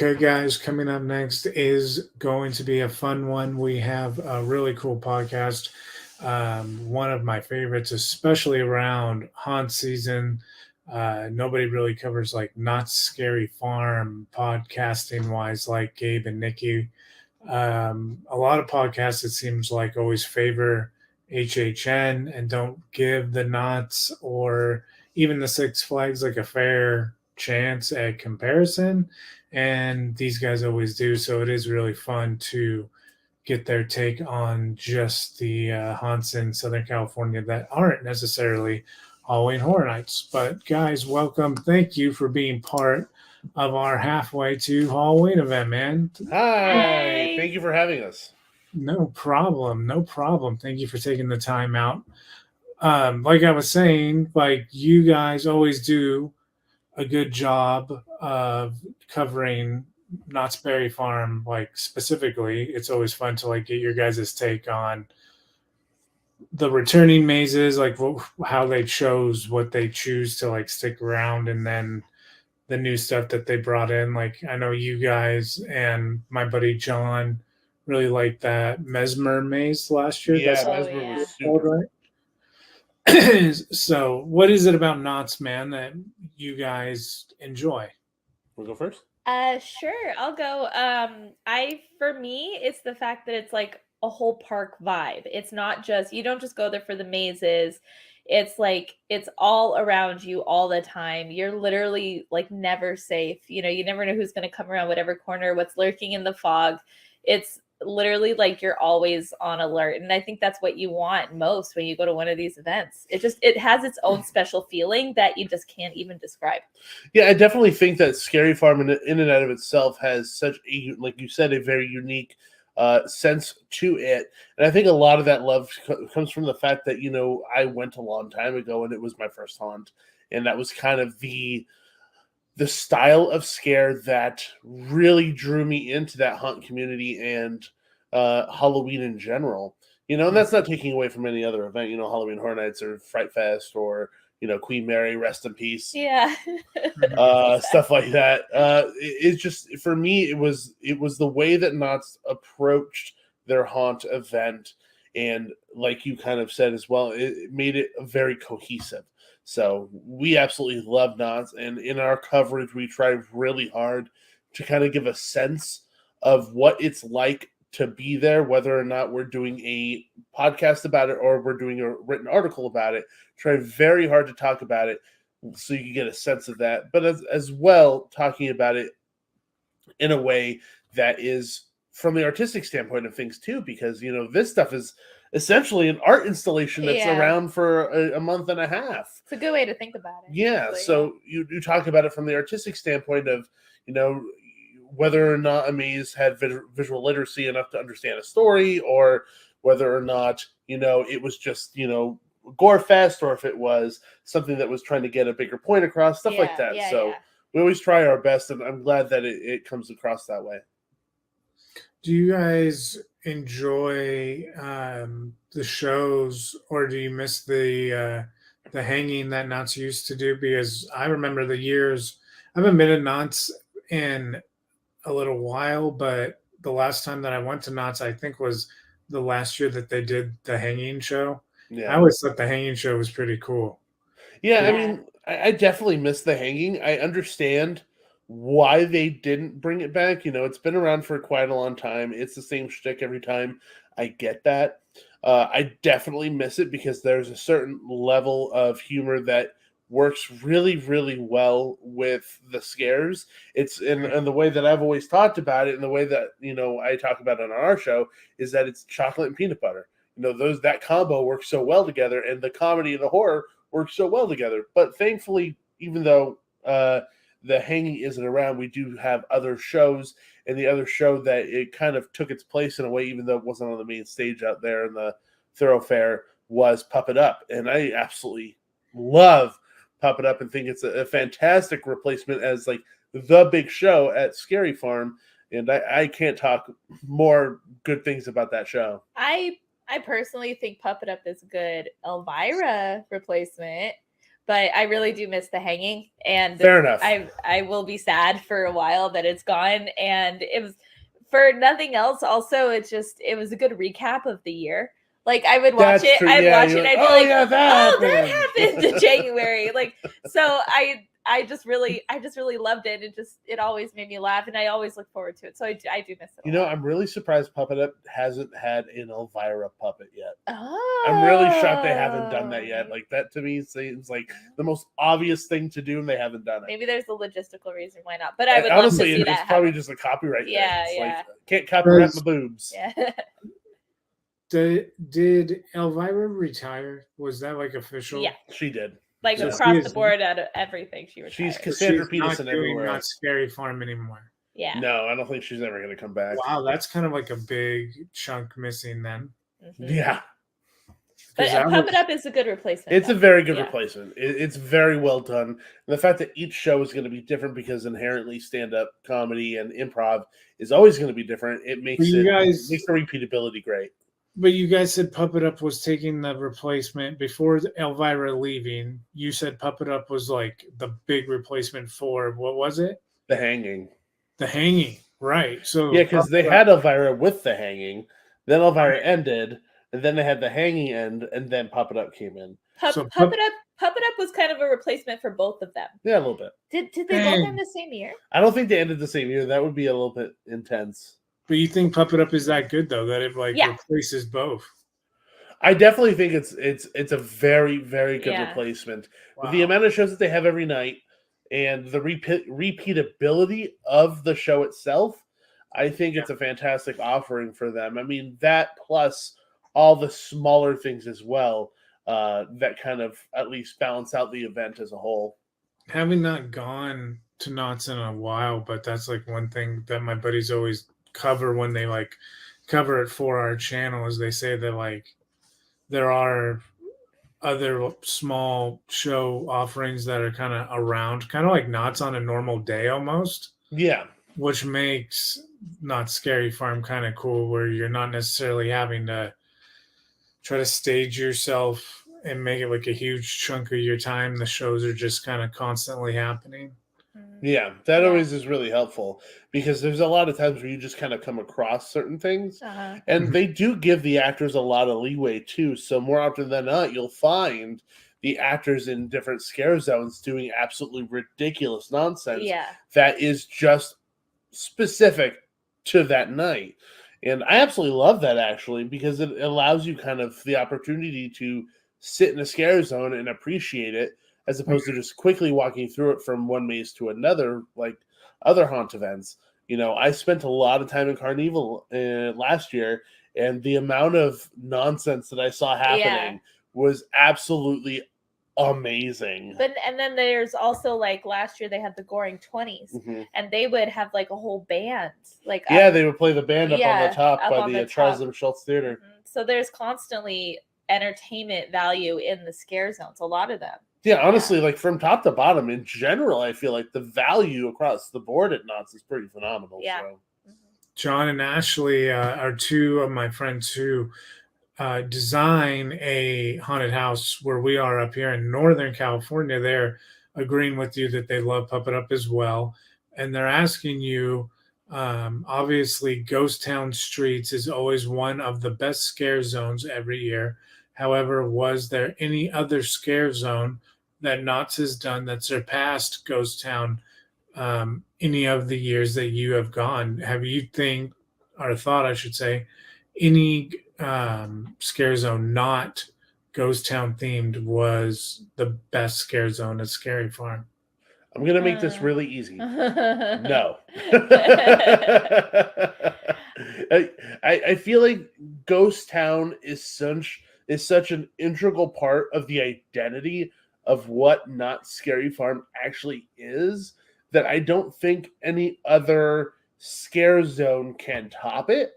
Okay, guys, coming up next is going to be a fun one. We have a really cool podcast. One of my favorites, especially around haunt season. Nobody really covers like Not Scary Farm podcasting wise, like Gabe and Nikki. A lot of podcasts, it seems like, always favor HHN and don't give the Knots or even the Six Flags like a fair chance at comparison. And these guys always do. So it is really fun to get their take on just the haunts in Southern California that aren't necessarily Halloween Horror Nights. But guys, welcome. Thank you for being part of our halfway to Halloween event, man. Hi, Hi. thank you for having us. No problem. No problem. Thank you for taking the time out. Like I was saying, like you guys always do a good job of covering Knott's Berry Farm, like specifically. It's always fun to like get your guys' take on the returning mazes, like how they chose what they choose to like stick around, and then the new stuff that they brought in. Like I know you guys and my buddy John really liked that Mesmer maze last year. Yeah, That's Oh Mesmer was yeah. called, super. right? So, what is it about Knott's, man, that you guys enjoy? We'll go first. Sure, I'll go. For me, it's the fact that it's like a whole park vibe. It's not just you don't just go there for the mazes. It's like it's all around you all the time. You're literally like never safe. You never know who's going to come around whatever corner, what's lurking in the fog. It's literally like you're always on alert, and I think that's what you want most when you go to one of these events. It has its own special feeling that you just can't even describe. Yeah, I definitely think that Scary Farm in and out of itself has such a, like you said, a very unique sense to it. And I think a lot of that love comes from the fact that, I went a long time ago and it was my first haunt. And that was kind of the style of scare that really drew me into that haunt community and Halloween in general. And that's not taking away from any other event. Halloween Horror Nights or Fright Fest or Queen Mary, rest in peace, Yeah. stuff like that. It's just for me, it was the way that Knott's approached their haunt event, and like you kind of said as well, it made it very cohesive. So we absolutely love Knott's, and in our coverage, we try really hard to kind of give a sense of what it's like to be there, whether or not we're doing a podcast about it or we're doing a written article about it. Try very hard to talk about it so you can get a sense of that, but as well talking about it in a way that is from the artistic standpoint of things too, because this stuff is essentially an art installation that's Yeah. around for a month and a half. It's a good way to think about it. Yeah, actually, so you talk about it from the artistic standpoint of whether or not a maze had visual literacy enough to understand a story, or whether or not it was just gore fest, or if it was something that was trying to get a bigger point across, stuff like that. So we always try our best, and I'm glad that it comes across that way. Do you guys enjoy the shows, or do you miss the hanging that Knott's used to do? Because I remember the years. I haven't been to Knott's in a little while, but the last time that I went to Knott's, I think, was the last year that they did the hanging show. I Yeah. always thought the hanging show was pretty cool. Yeah, I Yeah. mean, I definitely miss the hanging. I understand why they didn't bring it back. It's been around for quite a long time. It's the same shtick every time. I get that. I definitely miss it because there's a certain level of humor that works really, really well with the scares. It's and the way that I've always talked about it, and the way that I talk about it on our show, is that it's chocolate and peanut butter. That combo works so well together, and the comedy and the horror work so well together. But thankfully, even though the hanging isn't around, we do have other shows, and the other show that it kind of took its place in a way, even though it wasn't on the main stage out there in the thoroughfare, was Puppet Up. And I absolutely love Puppet Up and think it's a fantastic replacement as like the big show at Scary Farm. And I can't talk more good things about that show. I personally think Puppet Up is a good Elvira replacement, but I really do miss the hanging, and Fair enough. I will be sad for a while that it's gone, and it was for nothing else. Also, it was a good recap of the year. Like I would watch That's it, true. I'd Yeah, watch it, you're and I'd like, be "Oh, like, yeah, that "Oh, that happened." happened in January." Like, so I just really loved it. It always made me laugh, and I always look forward to it. So I do miss it. You know, I'm really surprised Puppet Up hasn't had an Elvira puppet yet. Oh, I'm really shocked they haven't done that yet. Like that to me seems like the most obvious thing to do, and they haven't done it. Maybe there's a logistical reason why not, but I would honestly, love to see it's that probably happen. just a copyright thing. Yeah, It's yeah. like can't copyright my Because- boobs. Yeah. Did Elvira retire? Was that like official? Yeah. She did. Like So across she the is- board out of everything, she retired. She's So Cassandra she's not Peterson doing everywhere. Not Scary Farm anymore. Yeah. No, I don't think she's ever going to come back. Wow, that's kind of like a big chunk missing then. Mhm. Yeah, But 'Cause that Puppet was- Up is a good replacement. it's a though. very good Yeah. replacement. It's very well done. And the fact that each show is going to be different because inherently stand-up comedy and improv is always going to be different. It makes You guys- makes the repeatability great. But you guys said Puppet Up was taking the replacement before Elvira leaving. You said Puppet Up was like the big replacement for what was it? The hanging. The hanging, right? So Yeah, because they Puppet had Up- Elvira with the hanging, then Elvira ended, and then they had the hanging end, and then Puppet Up came in. So Puppet Up was kind of a replacement for both of them. Yeah, a little bit. Did they both Dang. end the same year? I don't think they ended the same year. That would be a little bit intense. But you think Puppet Up is that good though that it like Yeah. replaces both? I definitely think it's a very, very good Yeah. replacement. Wow. With the amount of shows that they have every night and the repeatability of the show itself, I think it's a fantastic offering for them. I mean, that plus all the smaller things as well that kind of at least balance out the event as a whole. Having not gone to Knots in a while, but that's like one thing that my buddies always cover when they like cover it for our channel is they say that like there are other small show offerings that are kind of around, kind of like Knots on a normal day almost, Yeah. which makes Not Scary Farm kind of cool where you're not necessarily having to try to stage yourself and make it like a huge chunk of your time. The shows are just kind of constantly happening. Yeah, that Yeah. always is really helpful because there's a lot of times where you just kind of come across certain things. Uh-huh. And they do give the actors a lot of leeway too. So more often than not, you'll find the actors in different scare zones doing absolutely ridiculous nonsense Yeah. that is just specific to that night. And I absolutely love that actually because it allows you kind of the opportunity to sit in a scare zone and appreciate it as opposed to just quickly walking through it from one maze to another like other haunt events. You know, I spent a lot of time in Carnival last year, and the amount of nonsense that I saw happening was absolutely amazing. But and then there's also like last year they had the Goring 20s, Mhm. and they would have like a whole band. Like Yeah, they would play the band up on Yeah, the top up by on the the Charles top. M. Schultz Theater. Mhm. So there's constantly entertainment value in the scare zones. A lot of them. Yeah, honestly, like from top to bottom, in general, I feel like the value across the board at Knott's is pretty phenomenal. Yeah. So. John and Ashley are two of my friends who design a haunted house where we are up here in Northern California. They're agreeing with you that they love Puppet Up as well. And they're asking you, obviously, Ghost Town Streets is always one of the best scare zones every year. However, was there any other scare zone that Knott's has done that surpassed Ghost Town any of the years that you have gone? Have you thought, I should say, any scare zone not Ghost Town themed was the best scare zone at Scary Farm? I'm going to make this really easy. No. No. I feel like Ghost Town is such an integral part of the identity of what Not Scary Farm actually is that I don't think any other scare zone can top it.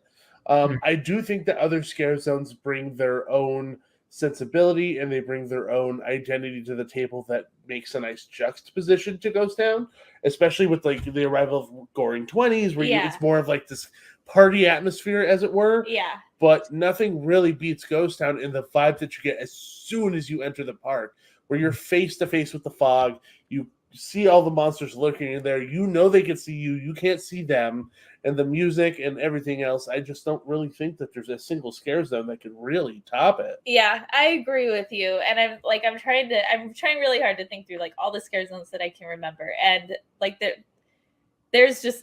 I do think that other scare zones bring their own sensibility and they bring their own identity to the table that makes a nice juxtaposition to Ghost Town, especially with like the arrival of Goring 20s, where Yeah. it's more of like this party atmosphere, as it were. Yeah. But nothing really beats Ghost Town in the vibe that you get as soon as you enter the park, where you're face to face with the fog. You see all the monsters lurking in there. You know they can see you. You can't see them. And the music and everything else, I just don't really think that there's a single scare zone that could really top it. Yeah, I agree with you. And I'm trying really hard to think through like all the scare zones that I can remember. And like there's just,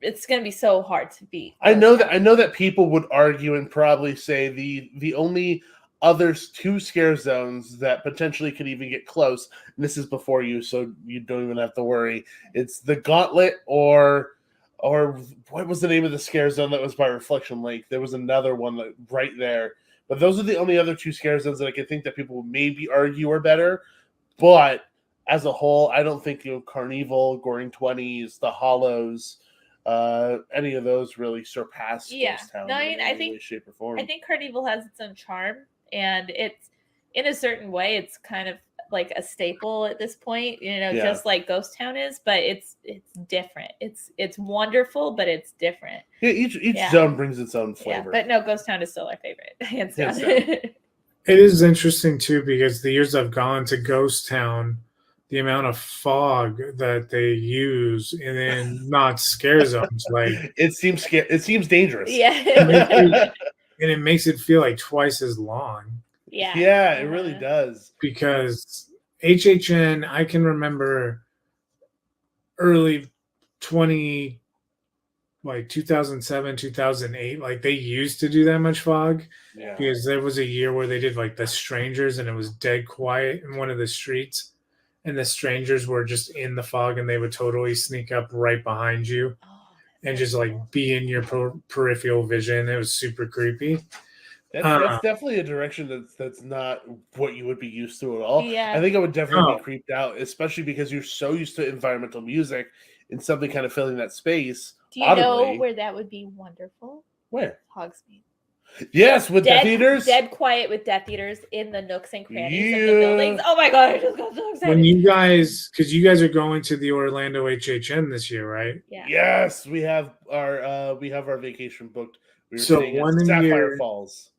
it's going to be so hard to beat. I know that people would argue and probably say the only other two scare zones that potentially could even get close, and this is before you, so you don't even have to worry. It's the Gauntlet or what was the name of the scare zone that was by Reflection Lake? There was another one that right there. But those are the only other two scare zones that I can think that people would maybe argue are better. But as a whole, I don't think Carnival, Goring 20s, the Hollows, any of those really surpass Ghost Town in any way, shape, or form. I think Carnival has its own charm, and it's in a certain way, it's kind of like a staple at this point, just like Ghost Town is, but it's different. It's wonderful, but it's different. Yeah, each zone brings its own flavor. Yeah, but no, Ghost Town is still our favorite. Hands down. It is interesting too, because the years I've gone to Ghost Town, the amount of fog that they use, and then not scare zones, like it seems dangerous. Yeah. And it makes it feel like twice as long. Yeah, it really does. Because HHN, I can remember early 2007, 2008, like they used to do that much fog. Yeah. Because there was a year where they did like the Strangers, and it was dead quiet in one of the streets, and the Strangers were just in the fog, and they would totally sneak up right behind you and just like be in your peripheral vision. It was super creepy. That's definitely a direction that's not what you would be used to at all. Yeah. I think I would definitely be creeped out, especially because you're so used to environmental music and something kind of filling that space. Do you know where that would be wonderful? Where? Hogsmeade. Yes, with Death Eaters. Dead quiet with Death Eaters in the nooks and crannies of the buildings. Oh my god, I just got so excited. When you guys, because you guys are going to the Orlando HHN this year, right? Yeah. Yes, we have our vacation booked. We were So staying at Sapphire Falls.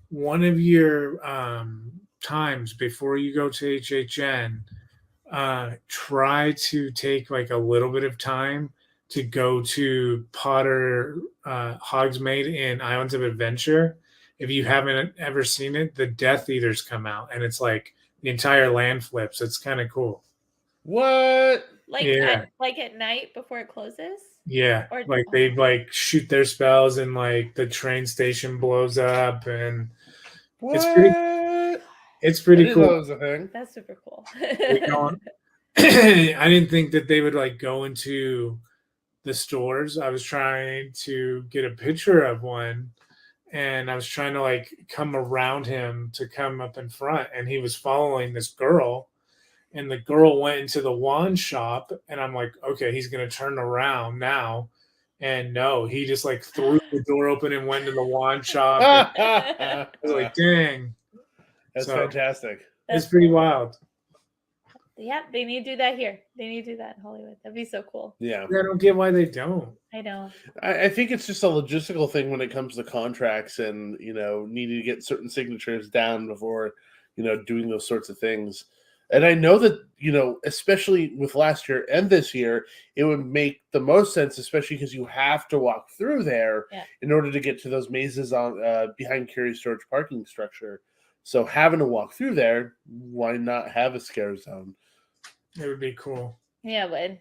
One of your times before you go to HHN, try to take like a little bit of time to go to Potter Hogsmeade in Islands of Adventure. If you haven't ever seen it, the Death Eaters come out, and it's like the entire land flips. It's kind of cool. What? Like at night before it closes? Yeah, like they like shoot their spells, and like the train station blows up, and it's pretty cool. That was a thing. That's super cool. I didn't think that they would like go into the stores. I was trying to get a picture of one, and I was trying to like come around him to come up in front, and he was following this girl, and the girl went into the wand shop, and I'm like, okay, he's gonna turn around now. And no, he just like threw the door open and went to the wand shop. I was like, dang. That's fantastic. It's pretty wild. Yeah, they need to do that here. They need to do that in Hollywood. That'd be so cool. Yeah. I don't get why they don't. I know. I think it's just a logistical thing when it comes to contracts and, needing to get certain signatures down before, doing those sorts of things. And I know that, especially with last year and this year, it would make the most sense, especially because you have to walk through there in order to get to those mazes on behind Curious Storage parking structure. So having to walk through there, why not have a scare zone? It would be cool. Yeah, it would.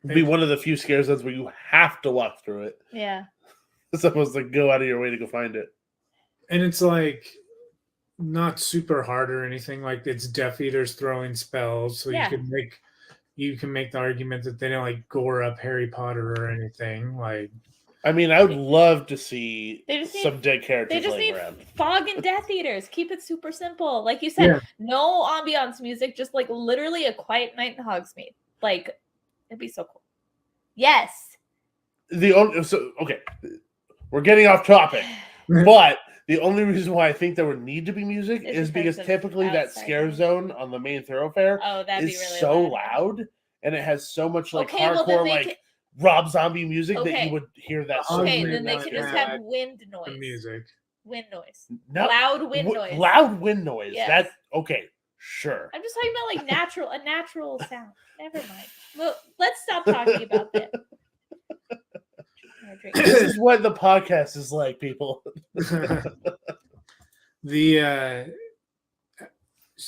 It'd be one of the few scare zones where you have to walk through it. Yeah. It's supposed to go out of your way to go find it. And it's like not super hard or anything. Like it's Death Eaters throwing spells, so you can make the argument that they don't like gore up Harry Potter or anything. Like, I mean, I would love to see some dead characters. They just need around. fog and Death Eaters. Keep it super simple, like you said. No ambiance music, just like literally a quiet night in Hogsmeade. Like, it'd be so cool. Yes. Okay, we're getting off topic, but the only reason why I think there would need to be music is because typically that scare zone on the main thoroughfare is really so loud, and it has so much like hardcore Rob Zombie music that you would hear that. Okay, then they could just have wind noise. Music. Wind noise. No, loud wind noise. Loud wind noise. Yes. That okay. Sure. I'm just talking about like a natural sound. Never mind. Well, let's stop talking about that. This is what the podcast is like, people. So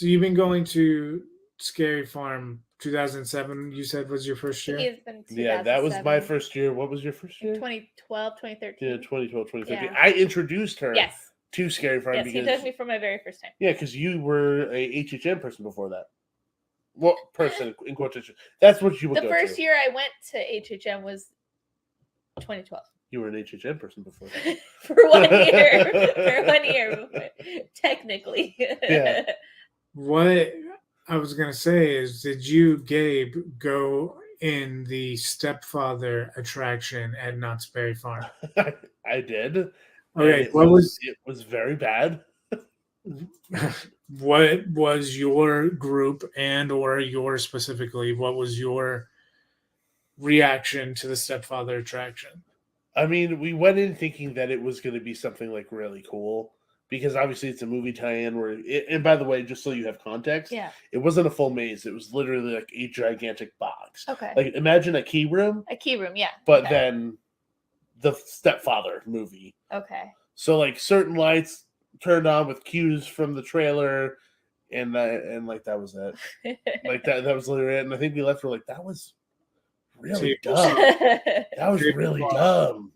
you've been going to Scary Farm 2007, you said was your first year? It's been Yeah, that was my first year. What was your first year? 2012, 2013. Yeah, 2012, 2013. Yeah. I introduced her Yes. to Scary Farm Yes, because he took me for my very first time. Yeah, because you were a HHN person before that. Well, person in quotation. That's what you would The first year I went to HHN was 2012. You were an HHN person before that. For 1 year. For 1 year. Technically. Yeah. What I was going to say is, did you, Gabe, go in the stepfather attraction at Knott's Berry Farm? I did. Okay, it was very bad. What was your group and or your specifically, what was your reaction to the stepfather attraction? I mean, we went in thinking that it was going to be something like really cool because obviously it's a movie tie-in and by the way, just so you have context, Yeah. It wasn't a full maze. It was literally like a gigantic box. Okay. Like imagine a key room. A key room, yeah. But then the stepfather movie. Okay. So like certain lights turned on with cues from the trailer and like that was it. Like that was literally it. And I think we left, we're like, that was really dumb. That was really dumb.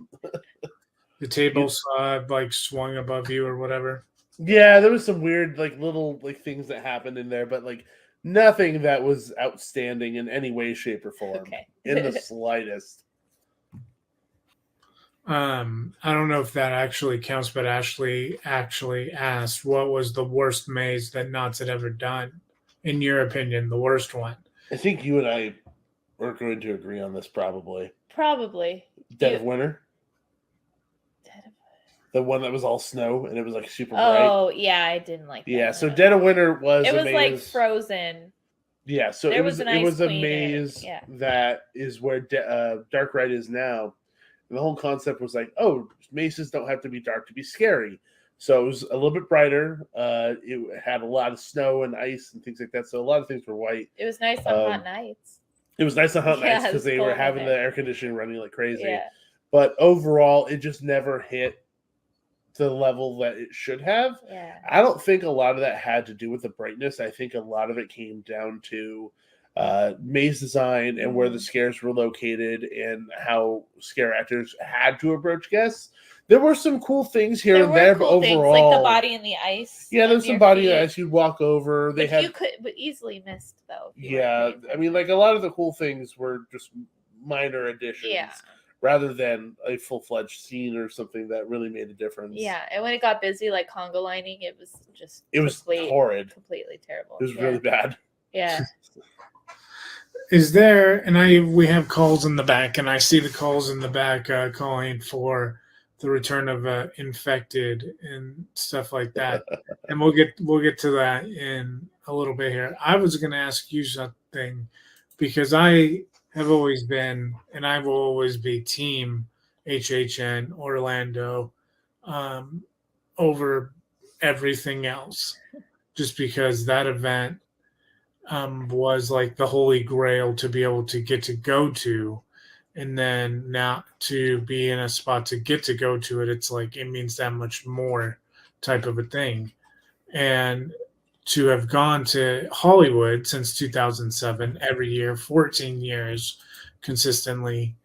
The table saw like swung above you or whatever. Yeah, there was some weird like little like things that happened in there, but like nothing that was outstanding in any way, shape, or form. Okay. In the slightest. I don't know if that actually counts, but Ashley actually asked, what was the worst maze that Knott's had ever done? In your opinion, the worst one? I think you and I are going to agree on this probably. Probably. Dead of Winter? Dead of The one that was all snow and it was like super bright. Oh, yeah, I didn't like that. Yeah, so Dead of Winter was It was a maze. like Frozen. Yeah, so There it was a maze that is where Dark Ride is now. And the whole concept was like, oh, mazes don't have to be dark to be scary. So it was a little bit brighter. It had a lot of snow and ice and things like that. So a lot of things were white. It was nice on hot nights. It was nice on hot nights Yeah, because they it's were cold in having the there. air conditioning running like crazy. Yeah. But overall, it just never hit the level that it should have. Yeah. I don't think a lot of that had to do with the brightness. I think a lot of it came down to maze design and where the scares were located and how scare actors had to approach guests. There were some cool things here and there, cool but things, overall, like the body in the ice. Yeah, there's some body in the ice you'd walk over. They had you could easily missed though. Yeah, I mean, like a lot of the cool things were just minor additions. Yeah. Rather than a full-fledged scene or something that really made a difference. Yeah, and when it got busy, like conga lining, it was just horrid, completely terrible. It was really bad. Yeah. Is there, we have calls in the back, and I see the calls in the back calling for the return of infected and stuff like that, and we'll get to that in a little bit here. I was going to ask you something because I have always been, and I will always be, team HHN Orlando over everything else, just because that event was like the holy grail to be able to get to go to, and then now to be in a spot to get to go to it, it's like it means that much more type of a thing. And to have gone to Hollywood since 2007 every year, 14 years consistently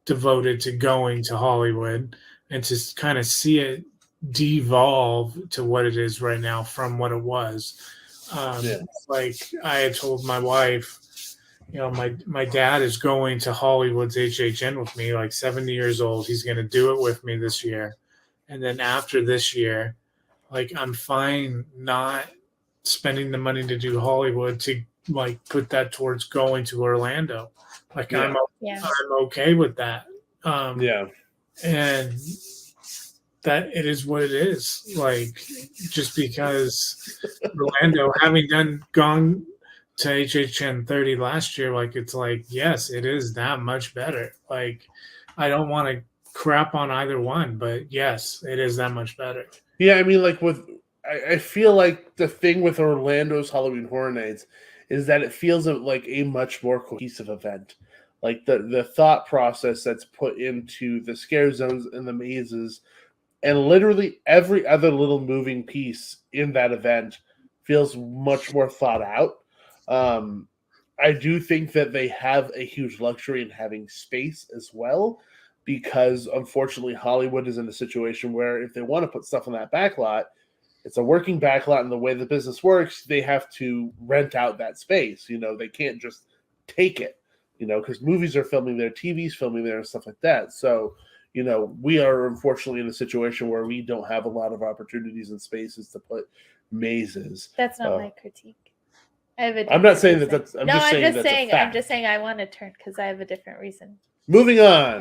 devoted to going to Hollywood, and to kind of see it devolve to what it is right now from what it was. Like I had told my wife, my dad is going to Hollywood's HHN with me, like 70 years old. He's going to do it with me this year. And then after this year, like I'm fine not spending the money to do Hollywood to like put that towards going to Orlando. Like I'm okay with that. And that it is what it is. Like just because Orlando, having gone to HHN 30 last year, like it's like, yes, it is that much better. Like I don't want to crap on either one, but yes, it is that much better. Yeah, I mean, like with I feel like the thing with Orlando's Halloween Horror Nights is that it feels like a much more cohesive event. Like the thought process that's put into the scare zones and the mazes, and literally every other little moving piece in that event feels much more thought out. I do think that they have a huge luxury in having space as well, because unfortunately Hollywood is in a situation where if they want to put stuff on that backlot, it's a working backlot, and the way the business works, they have to rent out that space. They can't just take it, because movies are filming there, TV's filming there, and stuff like that. So, we are unfortunately in a situation where we don't have a lot of opportunities and spaces to put mazes. That's not my critique. I have a I'm not saying reason. that's. I'm no, just I'm saying just that's saying. a fact. I'm just saying I want to turn because I have a different reason. Moving on.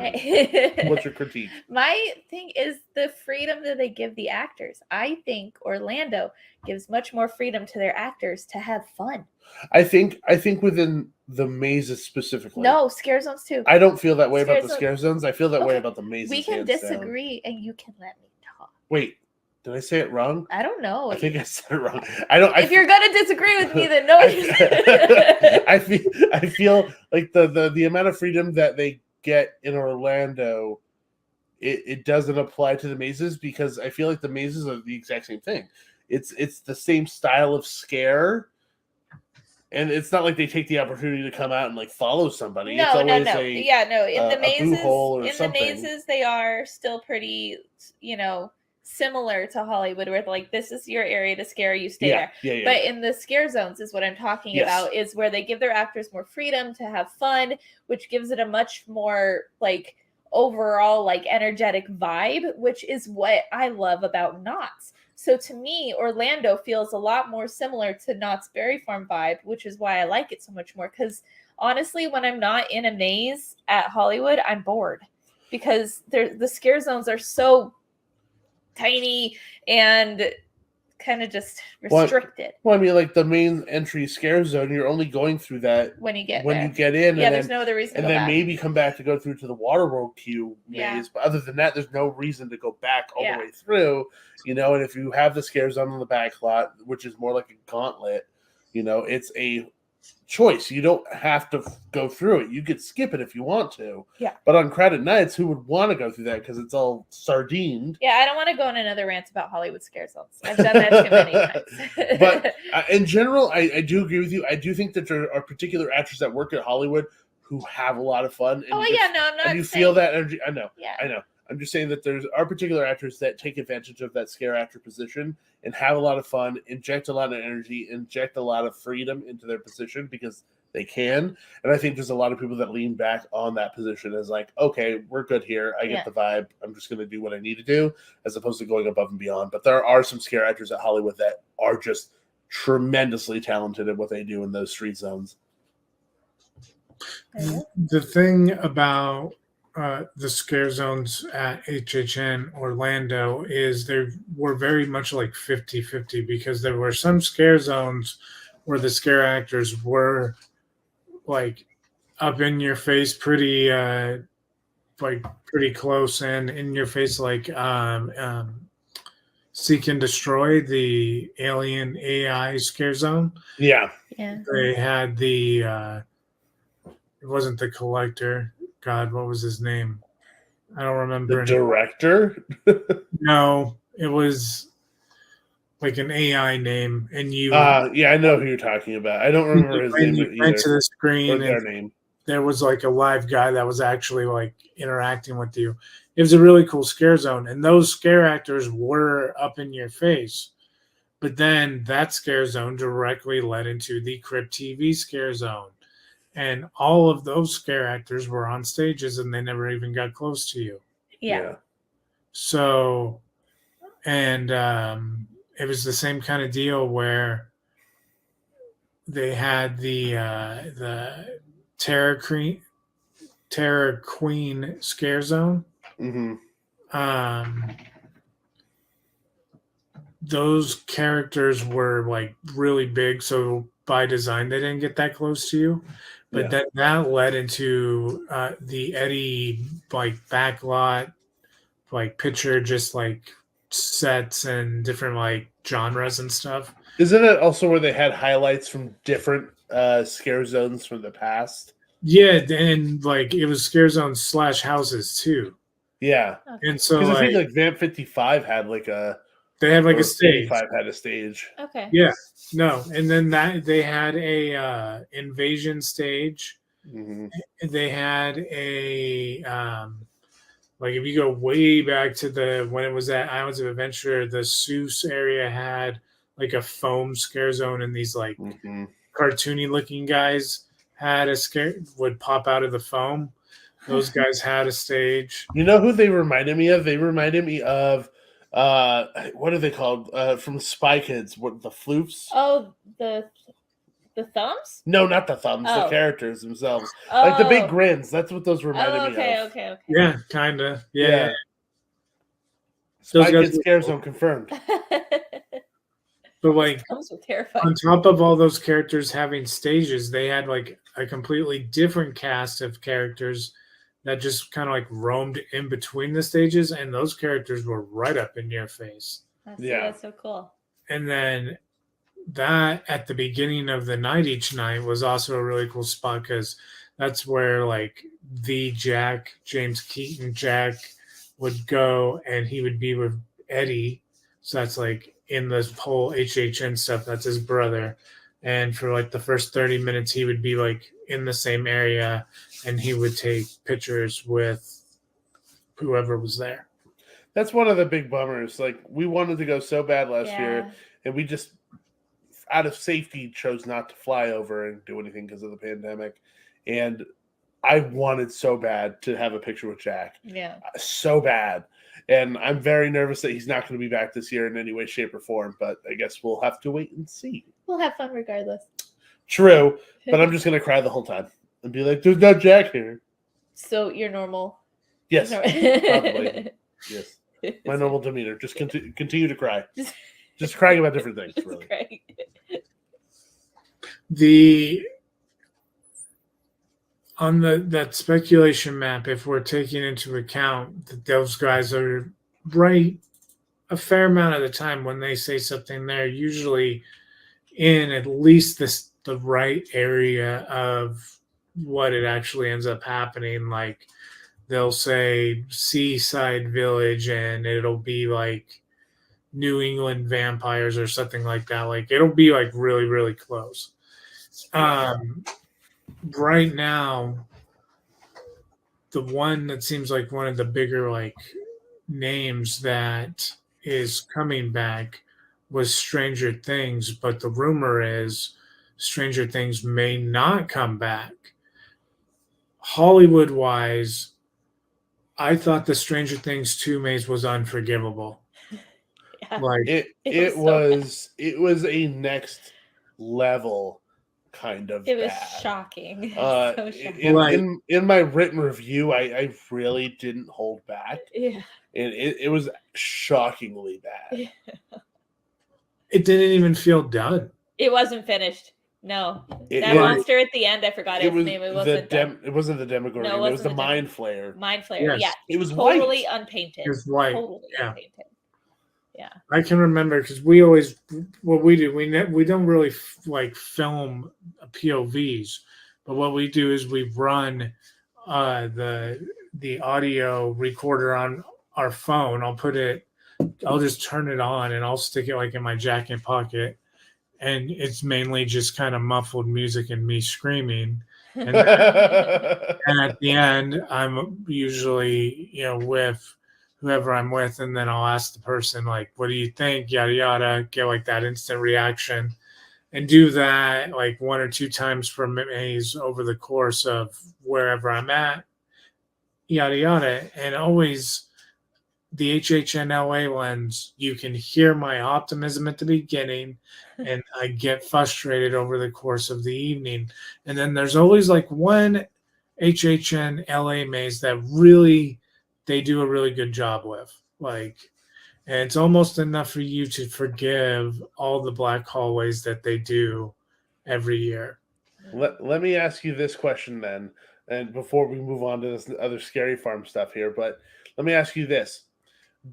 What's your critique? My thing is the freedom that they give the actors. I think Orlando gives much more freedom to their actors to have fun. I think within the mazes specifically. No, scare zones too. I don't feel that way about the scare zones. I feel that way about the mazes. We can disagree, and you can let me talk. Wait, did I say it wrong? I don't know. I think I said it wrong. I don't. If you're gonna disagree with me, then no. I feel like the amount of freedom that they get in Orlando, it doesn't apply to the mazes, because I feel like the mazes are the exact same thing. It's the same style of scare, and it's not like they take the opportunity to come out and like follow somebody. No. In the mazes, they are still pretty, similar to Hollywood, where like this is your area to scare, you stay there. Yeah. But in the scare zones is what I'm talking about, is where they give their actors more freedom to have fun, which gives it a much more like overall like energetic vibe, which is what I love about Knott's. So to me, Orlando feels a lot more similar to Knott's Berry Farm vibe, which is why I like it so much more. Because honestly, when I'm not in a maze at Hollywood, I'm bored, because the scare zones are so tiny and kind of just restricted. Well, I mean, like the main entry scare zone, you're only going through that when you get in. Yeah, there's no other reason. And then maybe come back to go through to the Waterworld queue maze. Yeah. But other than that, there's no reason to go back all the way through. And if you have the scare zone on the back lot, which is more like a gauntlet, it's a choice. You don't have to go through it. You could skip it if you want to. Yeah. But on crowded nights, who would want to go through that, because it's all sardined? Yeah, I don't want to go on another rant about Hollywood scare zones. I've done that too many times. But in general, I do agree with you. I do think that there are particular actors that work at Hollywood who have a lot of fun. And I'm not. And you feel that energy. I know. Yeah. I know. I'm just saying that there are particular actors that take advantage of that scare actor position and have a lot of fun, inject a lot of energy, inject a lot of freedom into their position because they can. And I think there's a lot of people that lean back on that position as like, okay, we're good here. I get the vibe. I'm just going to do what I need to do, as opposed to going above and beyond. But there are some scare actors at Hollywood that are just tremendously talented at what they do in those street zones. The thing about the scare zones at HHN Orlando is they were very much like 50-50, because there were some scare zones where the scare actors were like up in your face, pretty close and in your face, like Seek and Destroy, the alien AI scare zone. Yeah. They had it wasn't the Collector. God, what was his name? I don't remember. The director? No, it was like an AI name, and you. Yeah, I know who you're talking about. I don't remember his name either. Went to the screen, or their name. There was like a live guy that was actually like interacting with you. It was a really cool scare zone, and those scare actors were up in your face. But then that scare zone directly led into the Crypt TV scare zone. And all of those scare actors were on stages, and they never even got close to you. Yeah. So, and it was the same kind of deal where they had the Terror Queen scare zone. Mm-hmm. Those characters were like really big, so by design they didn't get that close to you. But that led into the Eddie like backlot like picture, just like sets and different like genres and stuff. Isn't it also where they had highlights from different scare zones from the past? Yeah, and like it was scare zone / houses too. Yeah, Okay. And so because I like think like Vamp 55 had like a they had like or a stage. 85 had a stage. Okay. Yeah. No, and then that they had a invasion stage. Mhm. They had a like if you go way back to the when it was at Islands of Adventure, the Seuss area had like a foam scare zone, and these like Mhm. cartoony looking guys had a scare would pop out of the foam. Those guys had a stage. You know who they reminded me of? They reminded me of what are they called? From Spy Kids, what the floofs? Oh, the thumbs? No, not the thumbs, the Oh. characters themselves. Like the big Oh. grins. That's what those reminded Oh, me okay, of. okay. Yeah, kinda. Yeah. Yeah. Those Spy guys Kids were scare cool. zone confirmed. But like Thumbs were terrifying. on top of all those characters having stages, they had like a completely different cast of characters that just kind of like roamed in between the stages, and those characters were right up in your face. Yeah. That's so cool. And then that at the beginning of the night each night was also a really cool spot because that's where like the James Keaton Jack would go, and he would be with Eddie. So that's like in this whole HHN stuff, that's his brother. And for like the first 30 minutes, he would be like in the same area, and he would take pictures with whoever was there. That's one of the big bummers. Like we wanted to go so bad last year, and we just out of safety chose not to fly over and do anything because of the pandemic. And I wanted so bad to have a picture with Jack. Yeah. So bad. And I'm very nervous that he's not going to be back this year in any way, shape, or form. But I guess we'll have to wait and see. We'll have fun regardless. True. But I'm just going to cry the whole time and be like, there's no Jack here. So you're normal? Yes. Probably. Yes. My normal demeanor. Just continue to cry. Just crying about different things, really. Great. On that speculation map, if we're taking into account that those guys are right a fair amount of the time when they say something, they're usually in at least the right area of what it actually ends up happening. Like they'll say Seaside Village, and it'll be like New England vampires or something like that. Like it'll be like really, really close. Right now, the one that seems like one of the bigger like names that is coming back was Stranger Things, but the rumor is Stranger Things may not come back. Hollywood wise, I thought the Stranger Things 2 maze was unforgivable. Yeah. Like it was a next level kind of it was bad. shocking. So shocking. In my written review, I really didn't hold back. Yeah. And it was shockingly bad. Yeah. It didn't even feel done. It wasn't finished. No. That was, monster at the end, I forgot his name. It wasn't it wasn't the Demogorgon. No, it was the Mind Flayer. Mind Flayer, Yes. yeah. It was totally white. unpainted. It was white. Totally Yeah. unpainted. Yeah. I can remember because we always what we do we don't really like film POVs, but what we do is we run the audio recorder on our phone. I'll just turn it on and I'll stick it like in my jacket pocket, and it's mainly just kind of muffled music and me screaming. And at the end, I'm usually with whoever I'm with, and then I'll ask the person like, "What do you think?" Yada yada. Get like that instant reaction, and do that like 1 or 2 times per maze over the course of wherever I'm at. Yada yada, and always the HHNLA lens. You can hear my optimism at the beginning, and I get frustrated over the course of the evening. And then there's always like one HHN LA maze that really they do a really good job with. Like, and it's almost enough for you to forgive all the black hallways that they do every year. Let me ask you this question then, and before we move on to this other scary farm stuff here, but let me ask you this.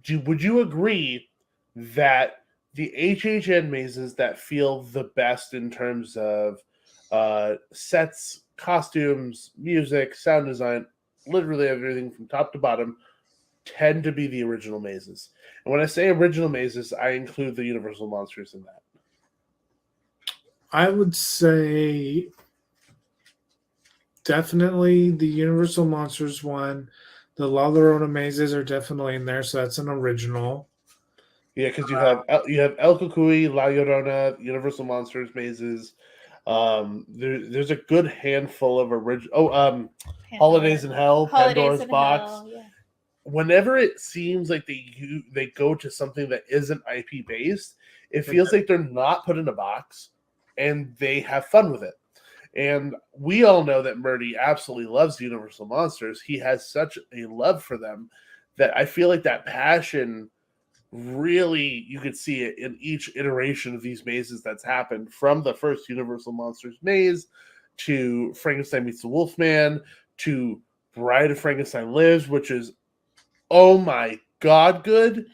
Would you agree that the HHN mazes that feel the best in terms of sets, costumes, music, sound design, literally everything from top to bottom, tend to be the original mazes. And when I say original mazes, I include the Universal Monsters in that. I would say definitely the Universal Monsters one. The La Llorona mazes are definitely in there, so that's an original. Yeah, because you have El Cucuy, La Llorona, Universal Monsters mazes. There's a good handful of original. Holidays in Hell, Pandora's Box. Hell, yeah. Whenever it seems like they go to something that isn't IP based, it feels like they're not put in a box, and they have fun with it. And we all know that Murdy absolutely loves Universal Monsters. He has such a love for them that I feel like that passion really, you could see it in each iteration of these mazes that's happened, from the first Universal Monsters maze to Frankenstein Meets the Wolfman to Bride of Frankenstein Lives, which is, oh my god, good.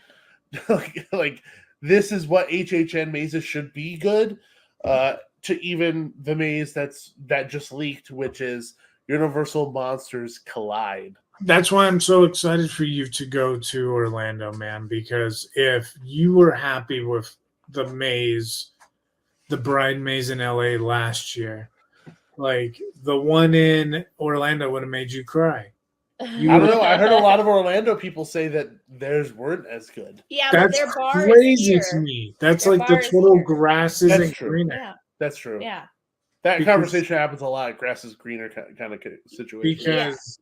like this is what HHN mazes should be good. To even the maze that just leaked, which is Universal Monsters Collide. That's why I'm so excited for you to go to Orlando, man, because if you were happy with the maze, the Bride maze in LA last year, like the one in Orlando would have made you cry. I don't know. I heard a lot of Orlando people say that theirs weren't as good. Yeah, that's but their bar crazy is to here. me. That's Their like the bar is total here. grass That's isn't true. greener. Yeah, That's true. yeah. That Because- conversation happens a lot. Grass is greener kind of situation. Because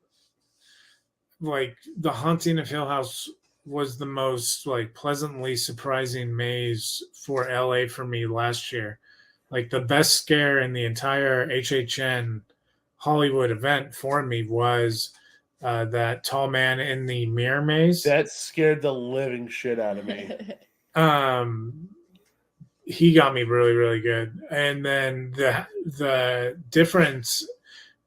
like the Haunting of Hill House was the most like pleasantly surprising maze for LA for me last year. Like the best scare in the entire HHN Hollywood event for me was that tall man in the mirror maze. That scared the living shit out of me. He got me really, really good. And then the difference,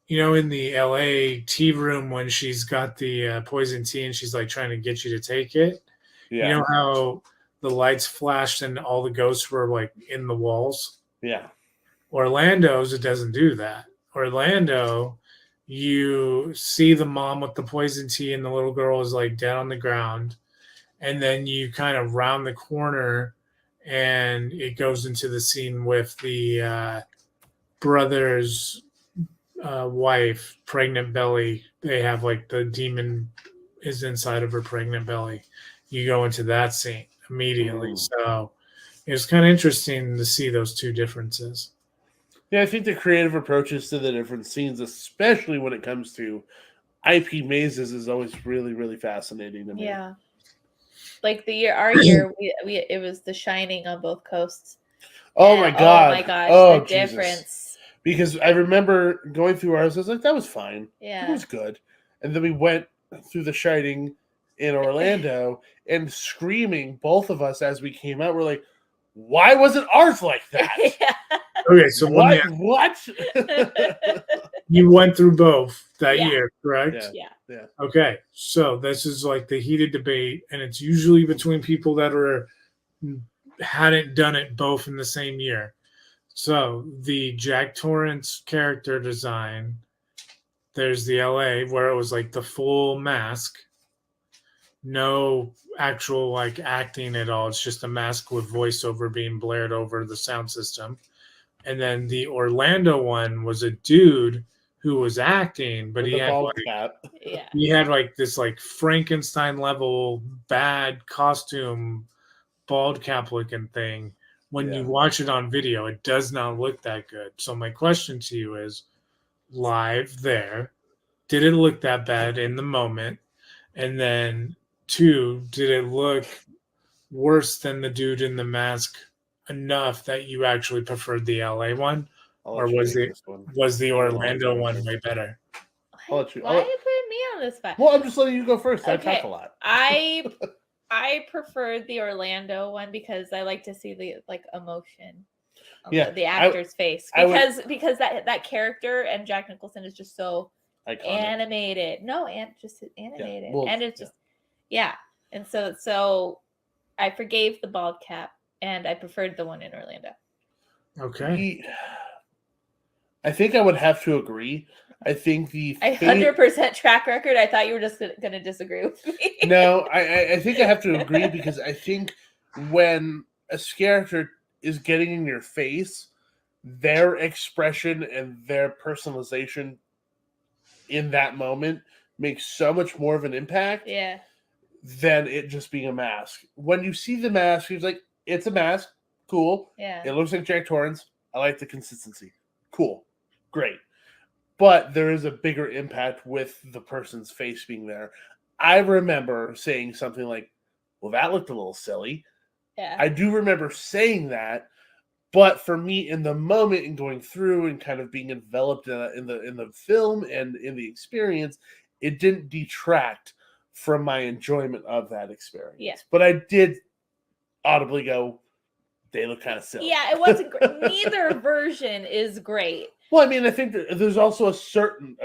you know, in the LA tea room when she's got the poison tea and she's like trying to get you to take it. Yeah. You know how the lights flashed and all the ghosts were like in the walls? Yeah. Orlando's, it doesn't do that. Orlando, you see the mom with the poison tea and the little girl is like dead on the ground. And then you kind of round the corner and it goes into the scene with the brother's wife, pregnant belly. They have like the demon is inside of her pregnant belly. You go into that scene immediately. So it was kind of interesting to see those two differences. Yeah, I think the creative approaches to the different scenes, especially when it comes to IP mazes, is always really, really fascinating to me. Yeah. Like our year, we it was The Shining on both coasts. Oh my god! Oh my gosh! Oh, the Jesus. difference. Because I remember going through ours, I was like, that was fine. Yeah. It was good. And then we went through The Shining in Orlando and screaming, both of us as we came out, we're like, why wasn't ours like that? Yeah. Okay, so what? You went through both that Yeah. year, correct? Yeah. Okay, so this is like the heated debate, and it's usually between people that hadn't done it both in the same year. So the Jack Torrance character design, there's the LA where it was like the full mask, no actual like acting at all. It's just a mask with voiceover being blared over the sound system. And then the Orlando one was a dude who was acting, but he had like this like Frankenstein level bad costume, bald cap looking thing. When you watch it on video, it does not look that good. So my question to you is, live there, did it look that bad in the moment? And then 2, did it look worse than the dude in the mask enough that you actually preferred the LA one? Or was the Orlando one way better? Why are you putting me on this spot? Well, I'm just letting you go first. Okay. I talk a lot. I preferred the Orlando one because I like to see the like emotion on the actor's face. Because that character and Jack Nicholson is just so iconic. Animated. No, and just animated. And it's just and so I forgave the bald cap, and I preferred the one in Orlando. Okay. I think I would have to agree. I think the 100% track record. I thought you were just going to disagree with me. No, I think I have to agree because I think when a character is getting in your face, their expression and their personalization in that moment makes so much more of an impact Yeah. than it just being a mask. When you see the mask, you're like, it's a mask. Cool. Yeah. It looks like Jack Torrance. I like the consistency. Cool. Great. But there is a bigger impact with the person's face being there. I remember saying something like, well, that looked a little silly. Yeah. I do remember saying that, but for me in the moment and going through and kind of being enveloped in the film and in the experience, it didn't detract from my enjoyment of that experience. Yeah. But I did audibly go, they look kind of silly. Yeah, it wasn't great. Neither version is great. Well, I mean, I think that there's also a certain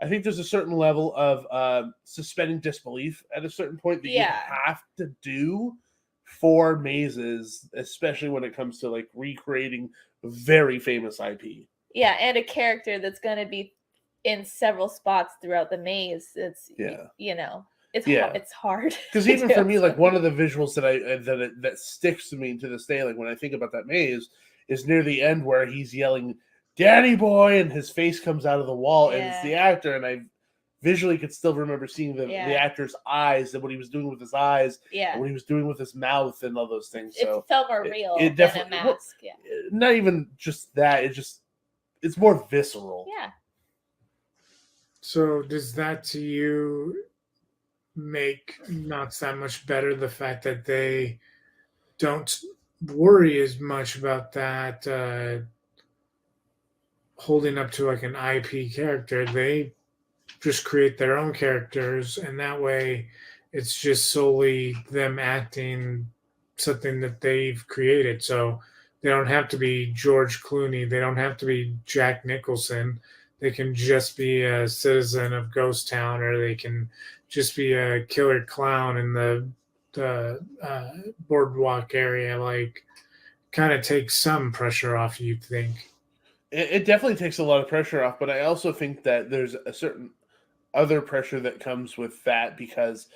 I think there's a certain level of suspending disbelief at a certain point that you have to do for mazes, especially when it comes to like recreating very famous IP. Yeah, and a character that's going to be in several spots throughout the maze. It's it's hard. Because even for me, like one of the visuals that sticks to me to this day, like when I think about that maze, is near the end where he's yelling "Danny boy" and his face comes out of the wall, and it's the actor, and I visually could still remember seeing the actor's eyes and what he was doing with his eyes, and what he was doing with his mouth and all those things. So it felt more real it than a mask. Not even just that; it's more visceral. Yeah. So does that to you make not that much better the fact that they don't worry as much about that holding up to like an IP character? They just create their own characters, and that way it's just solely them acting something that they've created. So they don't have to be George Clooney, they don't have to be Jack Nicholson. They can just be a citizen of Ghost Town, or they can just be a killer clown in the boardwalk area. Like, kind of takes some pressure off, you'd think. It definitely takes a lot of pressure off, but I also think that there's a certain other pressure that comes with that because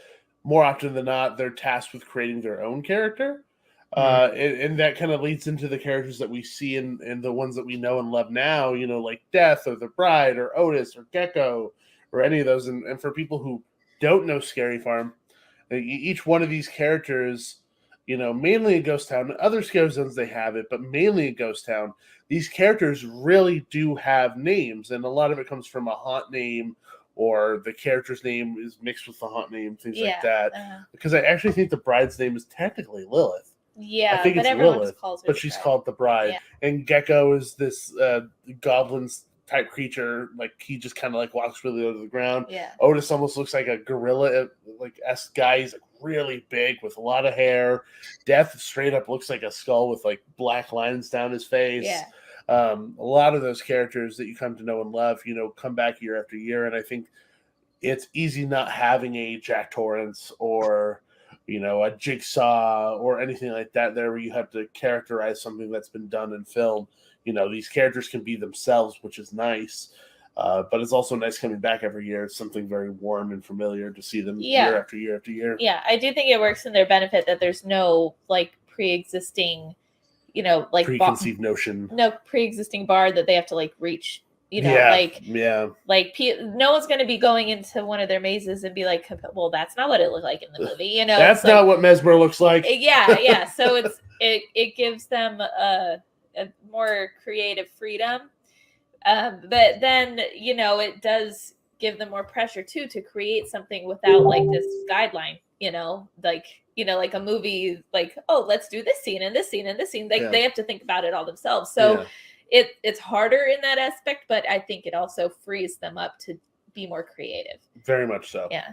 more often than not, they're tasked with creating their own character. And that kind of leads into the characters that we see in the ones that we know and love now, like Death or the Bride or Otis or Gecko or any of those. And for people who don't know Scary Farm, each one of these characters, mainly in Ghost Town, other Scary Zones they have it, but mainly in Ghost Town, these characters really do have names. And a lot of it comes from a haunt name, or the character's name is mixed with the haunt name, things like that. Because I actually think the Bride's name is technically Lilith. Yeah, I think but it's everyone Lilith, just calls her but she's Bride. called the Bride. Yeah. And Gecko is this goblins type creature, like he just kind of like walks really low to the ground. Yeah. Otis almost looks like a gorilla, like esque guy. He's like really big with a lot of hair. Death straight up looks like a skull with like black lines down his face. Yeah. A lot of those characters that you come to know and love, come back year after year, and I think it's easy not having a Jack Torrance or a Jigsaw or anything like that there where you have to characterize something that's been done in film. These characters can be themselves, which is nice. But it's also nice coming back every year. It's something very warm and familiar to see them year after year after year. Yeah, I do think it works in their benefit that there's no like pre-existing, like preconceived notion. No pre-existing bar that they have to like reach. No one's going to be going into one of their mazes and be like, well, that's not what it looked like in the movie. That's not what Mesmer looks like. Yeah. So it gives them a more creative freedom. But then, it does give them more pressure too, to create something without like this guideline, like a movie, like, oh, let's do this scene and this scene and this scene. They have to think about it all themselves. So it's harder in that aspect, but I think it also frees them up to be more creative. Very much so. Yeah.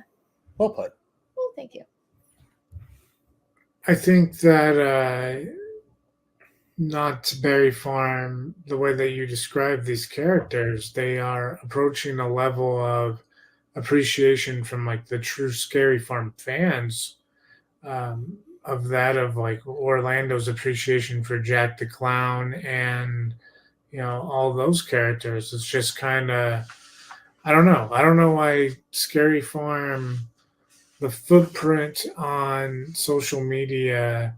Well put. Well, thank you. I think that Not Berry Farm, the way that you describe these characters, they are approaching a level of appreciation from like the true Scary Farm fans of like Orlando's appreciation for Jack the Clown and all those characters. It's just kind of I don't know. I don't know why Scary Farm, the footprint on social media,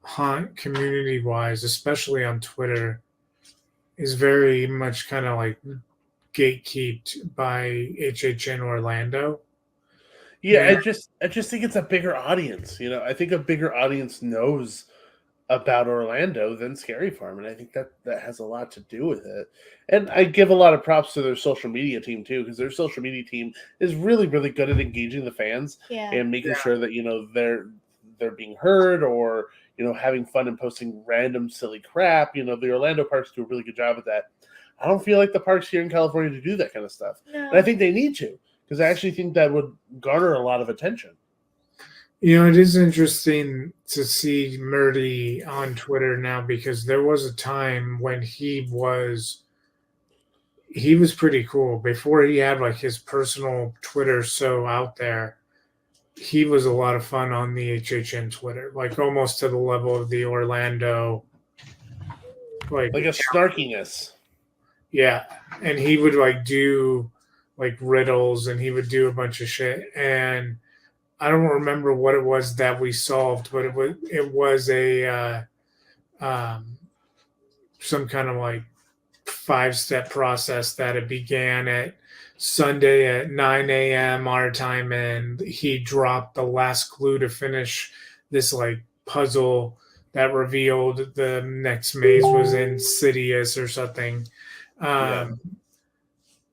haunt community wise, especially on Twitter, is very much kind of like gatekept by HHN Orlando. Yeah, And I just think it's a bigger audience. I think a bigger audience knows about Orlando than Scary Farm, and I think that has a lot to do with it. And I give a lot of props to their social media team too, because their social media team is really, really good at engaging the fans and making sure that they're being heard, or having fun and posting random silly crap. The Orlando parks do a really good job of that. I don't feel like the parks here in California to do that kind of stuff, and I think they need to, because I actually think that would garner a lot of attention. it is interesting to see Murdy on Twitter now, because there was a time when he was pretty cool before he had like his personal Twitter so out there. He was a lot of fun on the HHN Twitter, like almost to the level of the Orlando, Like a snarkiness. Yeah, and he would like do like riddles, and he would do a bunch of shit. And I don't remember what it was that we solved, but it was a some kind of like 5-step process that it began at Sunday at 9 a.m. our time, and he dropped the last clue to finish this like puzzle that revealed the next maze was Insidious or something.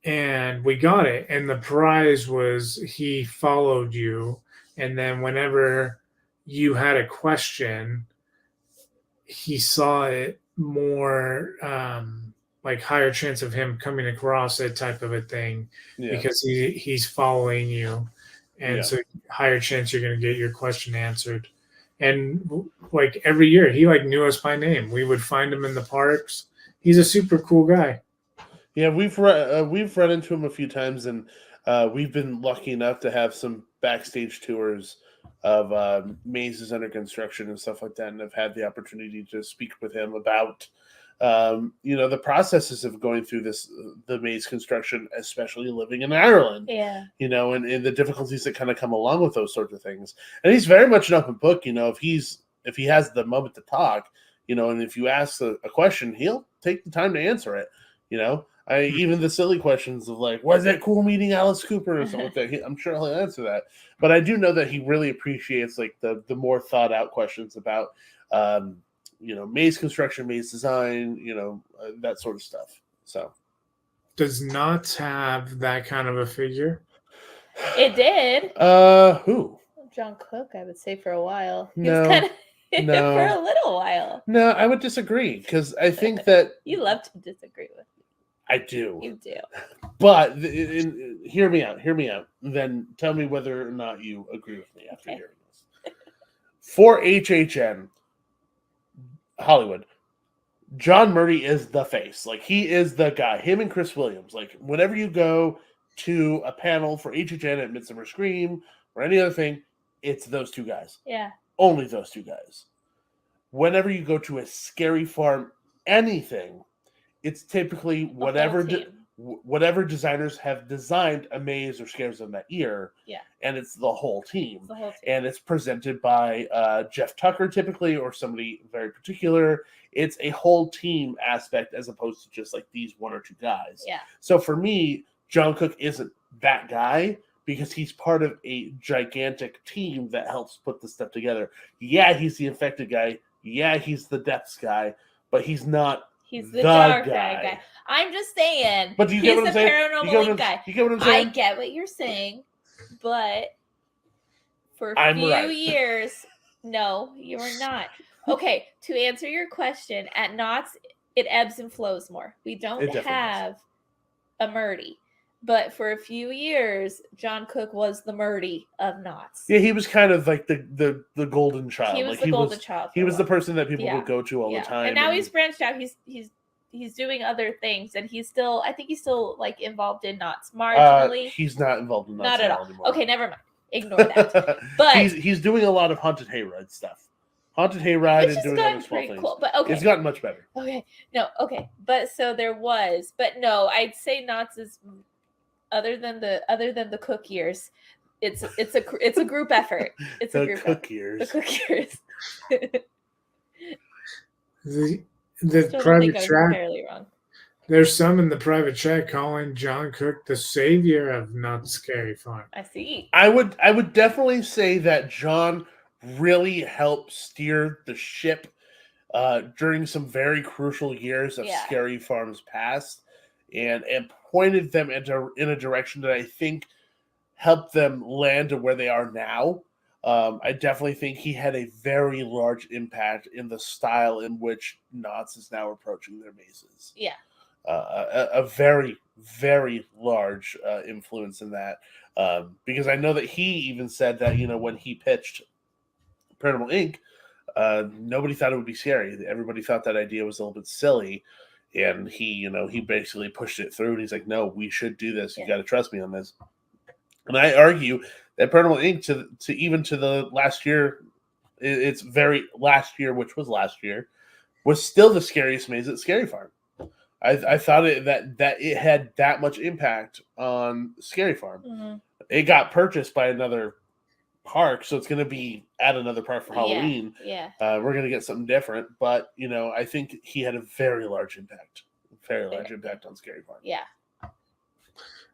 And we got it. And the prize was he followed you. And then whenever you had a question, he saw it more like higher chance of him coming across it type of a thing, because he's following you. And so higher chance you're going to get your question answered. And like every year he like knew us by name. We would find him in the parks. He's a super cool guy. Yeah, we've run into him a few times, and we've been lucky enough to have some backstage tours of mazes under construction and stuff like that, and I've had the opportunity to speak with him about the processes of going through the maze construction, especially living in Ireland. And the difficulties that kind of come along with those sorts of things. And he's very much an open book. If he has the moment to talk, and if you ask a question, he'll take the time to answer it. Even the silly questions of like, was it cool meeting Alice Cooper or something like that? I'm sure he'll answer that. But I do know that he really appreciates like the more thought out questions about maze construction, maze design, that sort of stuff. So, does Knott's have that kind of a figure? It did. Who? John Cook, I would say, for a while. No. He was kind of for a little while. No, I would disagree, because I think that you love to disagree with me. I do. You do. But hear me out. Then tell me whether or not you agree with me after hearing this. For HHN Hollywood, John Murdy is the face. Like, he is the guy. Him and Chris Williams. Like, whenever you go to a panel for HHN at Midsummer Scream or any other thing, it's those two guys. Yeah. Only those two guys. Whenever you go to a Scary Farm anything, it's typically whatever designers have designed a maze or scares them that year. Yeah. And it's the whole team. The whole team. And it's presented by Jeff Tucker typically, or somebody very particular. It's a whole team aspect as opposed to just like these one or two guys. Yeah. So for me, John Cook isn't that guy, because he's part of a gigantic team that helps put this stuff together. Yeah, he's the infected guy. Yeah, he's the depths guy, but he's not. He's the dark guy. I'm just saying. But do you get what I'm saying? Paranormal link guy. You get what I'm saying? I get what you're saying, but for a few years, no, you are not. Okay, to answer your question, at Knott's, it ebbs and flows more. We don't have a Murdy. But for a few years, John Cook was the Murdy of Knott's. Yeah, he was kind of like the golden child. He was the golden child. He was the person that people would go to all the time. And now he's branched out. He's doing other things, and I think he's still like involved in Knott's marginally. He's not involved in Knott's not at all anymore. Okay, never mind. ignore that. But he's doing a lot of haunted hayride stuff. Haunted hayride which and has doing other gotten small pretty things. cool. But okay, It's gotten much better. Okay, no, okay, but so there was, but no, I'd say Knott's is other than the cook years. It's a group effort. It's a group effort. The cook years. The Still don't private think I was chat. entirely wrong. There's some in the private chat calling John Cook the savior of Knott's Scary Farm. I see. I would definitely say that John really helped steer the ship during some very crucial years of Scary Farm's past, and pointed them in a direction that I think helped them land to where they are now. I definitely think he had a very large impact in the style in which Knott's is now approaching their mazes. Yeah. A very, very large influence in that. Because I know that he even said that, when he pitched Paranormal Inc., nobody thought it would be scary. Everybody thought that idea was a little bit silly. And he basically pushed it through, and he's like, no, we should do this. You got to trust me on this. And I argue that Paranormal Inc. to the last year, its very last year, which was last year, was still the scariest maze at Scary Farm. I thought that it had that much impact on Scary Farm. Mm-hmm. It got purchased by another park, so it's going to be at another park for Halloween. Yeah. We're going to get something different, but I think he had a very large impact on Scary Farm. Yeah.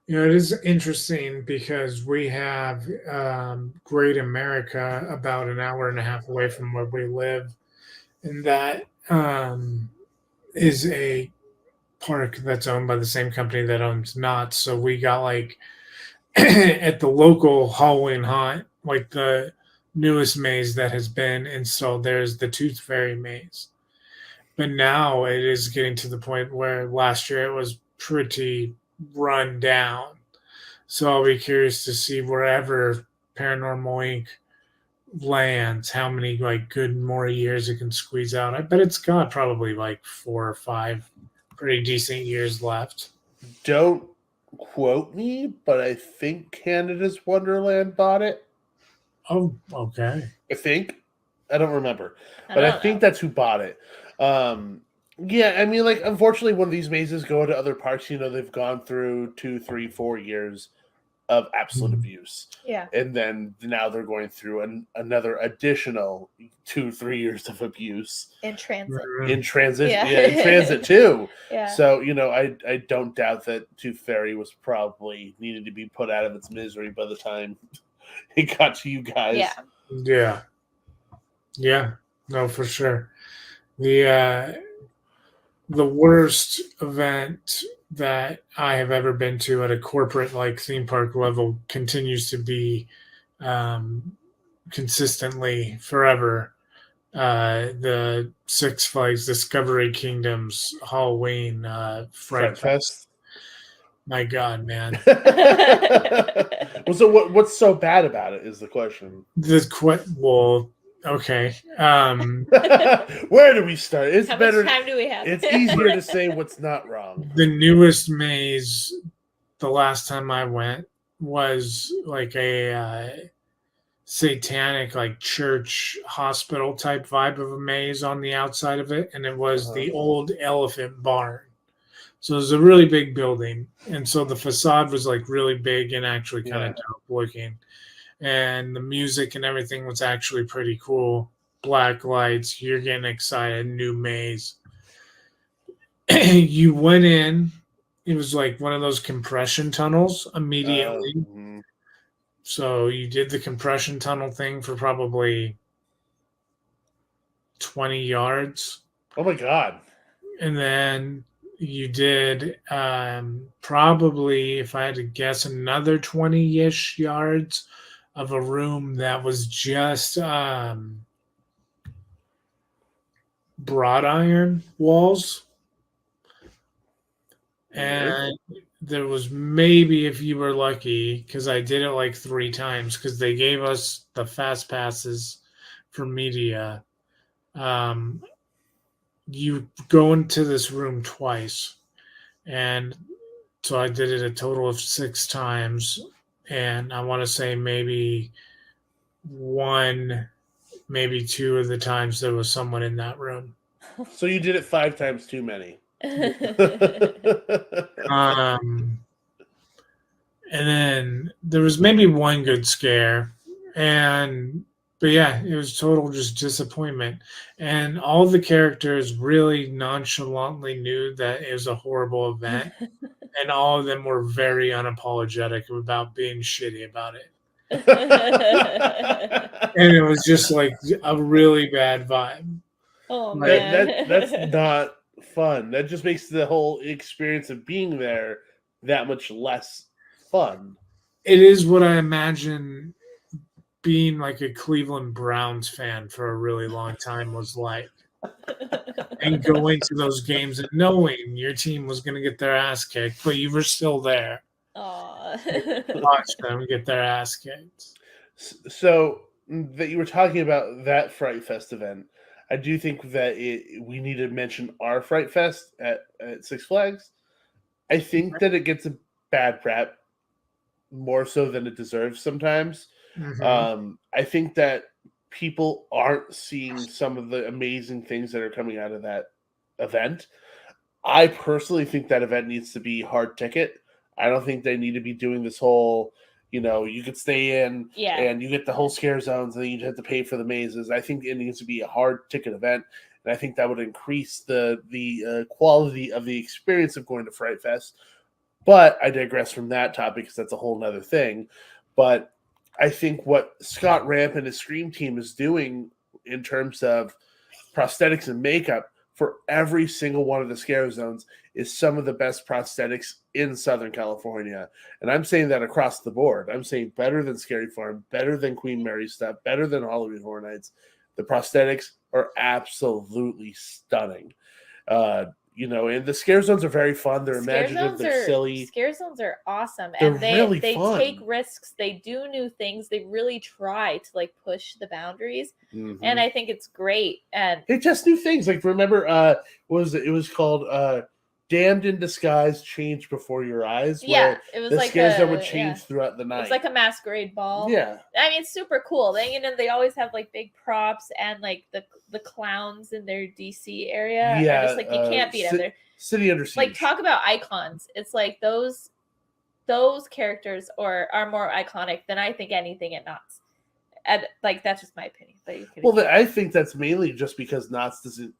It is interesting because we have Great America about an hour and a half away from where we live, and that is a park that's owned by the same company that owns Knott's. So we got like at the local Halloween haunt, like the newest maze that has been installed. There's the Tooth Fairy maze, but now it is getting to the point where last year it was pretty run down. So I'll be curious to see wherever Paranormal Inc. lands, how many like good more years it can squeeze out. I bet it's got probably like 4 or 5 pretty decent years left. Don't quote me, but I think Canada's Wonderland bought it. Oh, okay. I think. I don't remember. I think that's who bought it. Yeah, I mean, like, unfortunately, when these mazes go to other parks, they've gone through 2, 3, 4 years of absolute abuse. Yeah. And then now they're going through another additional 2, 3 years of abuse. In transit. In transit too. Yeah. So, I don't doubt that Tooth Fairy was probably needed to be put out of its misery by the time it got to you guys. Yeah. Yeah. Yeah. No, for sure. The worst event that I have ever been to at a corporate like theme park level continues to be consistently forever the Six Flags Discovery Kingdom's Halloween Fright Fest. My God, man. Well, so what's so bad about it is the question. Okay. Where do we start? It's How better. much time do we have? It's easier to say what's not wrong. The newest maze, the last time I went, was like a satanic, like church hospital type vibe of a maze on the outside of it, and it was the old elephant barn. So it was a really big building, and so the facade was like really big and actually kind of dope looking. And the music and everything was actually pretty cool. Black lights, you're getting excited, new maze. You went in, it was like one of those compression tunnels immediately. So you did the compression tunnel thing for probably 20 yards. Oh my God. And then you did probably, if I had to guess, another 20-ish yards of a room that was just broad iron walls. And there was maybe, if you were lucky, because I did it like 3 times, because they gave us the fast passes for media. You go into this room twice. And so I did it a total of 6 times. and I want to say maybe one, maybe two of the times there was someone in that room. So you did it 5 times too many. Um, and then there was maybe one good scare, but yeah, it was total just disappointment. And all the characters really nonchalantly knew that it was a horrible event, and all of them were very unapologetic about being shitty about it. And it was just like a really bad vibe. Oh Like, man. That's not fun. That just makes the whole experience of being there that much less fun. it is what I imagine being like a Cleveland Browns fan for a really long time was like. And going to those games and knowing your team was going to get their ass kicked, but you were still there. Watch them get their ass kicked. So that you were talking about that Fright Fest event, I do think that we need to mention our Fright Fest at Six Flags. I think that it gets a bad rap more so than it deserves sometimes. I think that people aren't seeing some of the amazing things that are coming out of that event. I personally think that event needs to be hard ticket. I don't think they need to be doing this whole, you could stay in and you get the whole scare zones and then you have to pay for the mazes. I think it needs to be a hard ticket event. And I think that would increase the quality of the experience of going to Fright Fest. But I digress from that topic because that's a whole nother thing. But I think what Scott Ramp and his Scream team is doing in terms of prosthetics and makeup for every single one of the scare zones is some of the best prosthetics in Southern California. And I'm saying that across the board. I'm saying better than Scary Farm, better than Queen Mary's stuff, better than Halloween Horror Nights. The prosthetics are absolutely stunning. And the scare zones are very fun. They're imaginative. They're silly. Scare zones are awesome, They're and they really fun. take risks. They do new things. They really try to like push the boundaries, and I think it's great. And they test new things. Like remember, what was it? It was called Damned in Disguise, Changed Before Your Eyes. Yeah, it was the like scares that would change throughout the night. It's like a masquerade ball. Yeah, I mean, it's super cool. They always have like big props and like the clowns in their DC area. Yeah, just like you can't beat them. They're City Under Siege. Like talk about icons. It's like those characters are more iconic than I think anything at Knott's. And like that's just my opinion. But I think that's mainly just because Knott's doesn't.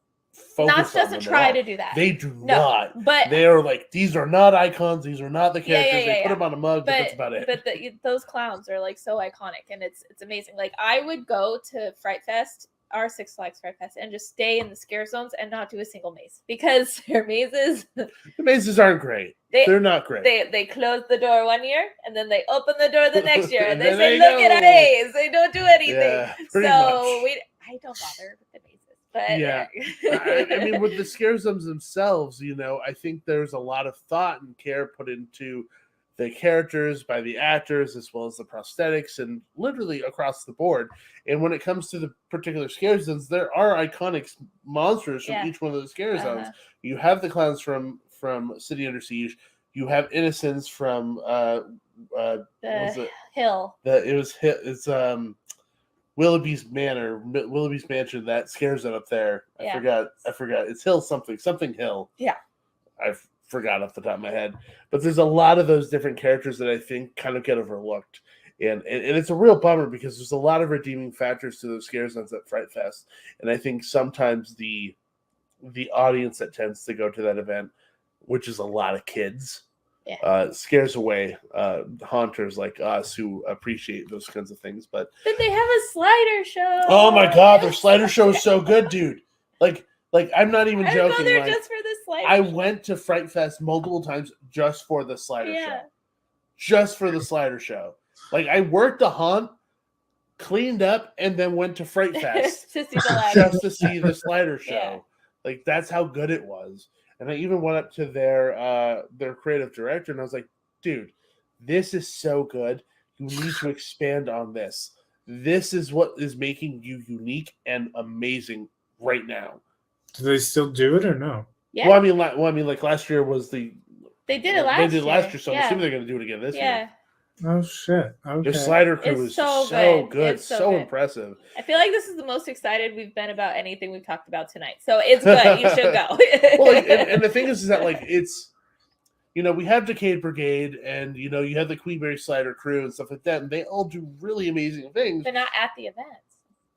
Knott's doesn't try to do that. They do not. But they are like, these are not icons. These are not the characters. They put them on a mug, but that's about it. But those clowns are like so iconic, and it's amazing. Like I would go to Fright Fest, our Six Flags Fright Fest, and just stay in the scare zones and not do a single maze because their mazes. The mazes aren't great. They're not great. They close the door one year and then they open the door the next year and they say, "Look at our maze." They don't do anything. Yeah, so I don't bother with the mazes. But yeah, I mean, with the scare zones themselves, I think there's a lot of thought and care put into the characters by the actors as well as the prosthetics and literally across the board. And when it comes to the particular scare zones, there are iconic monsters from each one of the scare zones. You have the clowns from City Under Siege. You have Innocents from the Hill. It's Willoughby's Manor, Willoughby's Mansion, that scare zone up there. I forgot. It's Hill something Hill. Yeah. I forgot off the top of my head. But there's a lot of those different characters that I think kind of get overlooked. And it's a real bummer because there's a lot of redeeming factors to those scare zones at Fright Fest. And I think sometimes the audience that tends to go to that event, which is a lot of kids, scares away haunters like us who appreciate those kinds of things. But they have a slider show. Oh my god, their slider show is so good, dude. Like I'm not even joking. I go there just for the slider. I went to Fright Fest multiple times just for the slider show. Just for the slider show. Like I worked a haunt, cleaned up, and then went to Fright Fest just to see the slider show. Yeah. Like that's how good it was. And I even went up to their creative director and I was like, dude, this is so good. You need to expand on this. This is what is making you unique and amazing right now. Do they still do it or no? Yeah. Well, I mean, like last year was they did it last year. So I'm assuming they're going to do it again this year. Oh shit. Their Okay. slider crew It's is so so good. good, It's so so good. impressive. I feel like this is the most excited we've been about anything we've talked about tonight. So it's good. You should go. Well, like, and the thing is that like it's, you know, we have Decade Brigade, and you know, you have the Queenberry Slider crew and stuff like that, and they all do really amazing things. They're not at the events.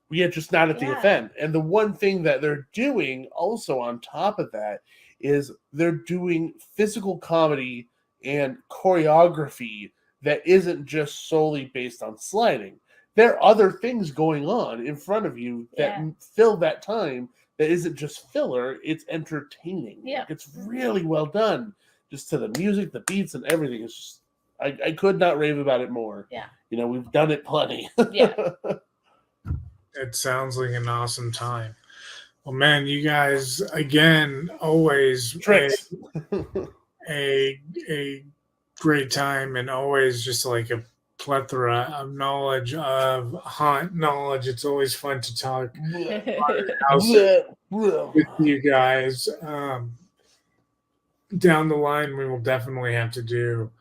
We are just not at the Yeah. event. And the one thing that they're doing also on top of that is they're doing physical comedy and choreography that isn't just solely based on sliding. There are other things going on in front of you that Yeah. fill that time that isn't just filler, it's entertaining. Yeah. Like, it's really well done. Just to the music, the beats, and everything. It's just, I could not rave about it more. Yeah. You know, we've done it plenty. Yeah. It sounds like an awesome time. Well, man, you guys again always Tricks. a great time, and always just like a plethora of knowledge, of haunt knowledge. It's always fun to talk with you guys. Down the line, we will definitely have to do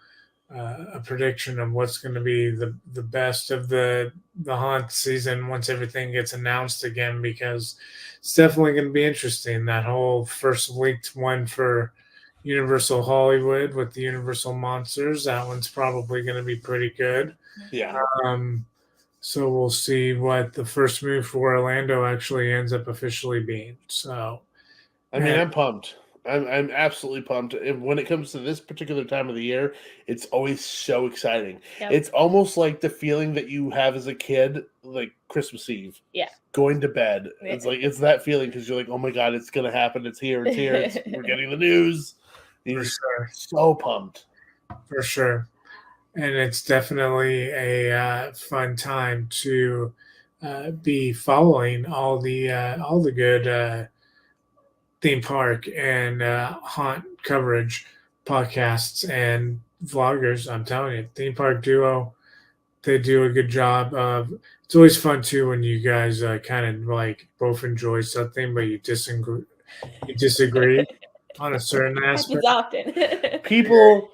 a prediction of what's going to be the best of the haunt season once everything gets announced again, because it's definitely going to be interesting. That whole first leaked one for Universal Hollywood with the Universal Monsters, that one's probably going to be pretty good. Yeah. So we'll see what the first move for Orlando actually ends up officially being. So, I mean, I'm pumped. I'm absolutely pumped. And when it comes to this particular time of the year, it's always so exciting. Yep. It's almost like the feeling that you have as a kid, like Christmas Eve. Yeah. Going to bed. It's like, it's that feeling because you're like, oh my God, it's gonna happen. It's here. It's here. We're getting the news. You're so pumped. For sure. And it's definitely a fun time to be following all the good theme park and haunt coverage podcasts and vloggers. I'm telling you, theme park duo, they do a good job of. It's always fun too when you guys kind of like both enjoy something, but you disagree on a certain aspect. Happens often. People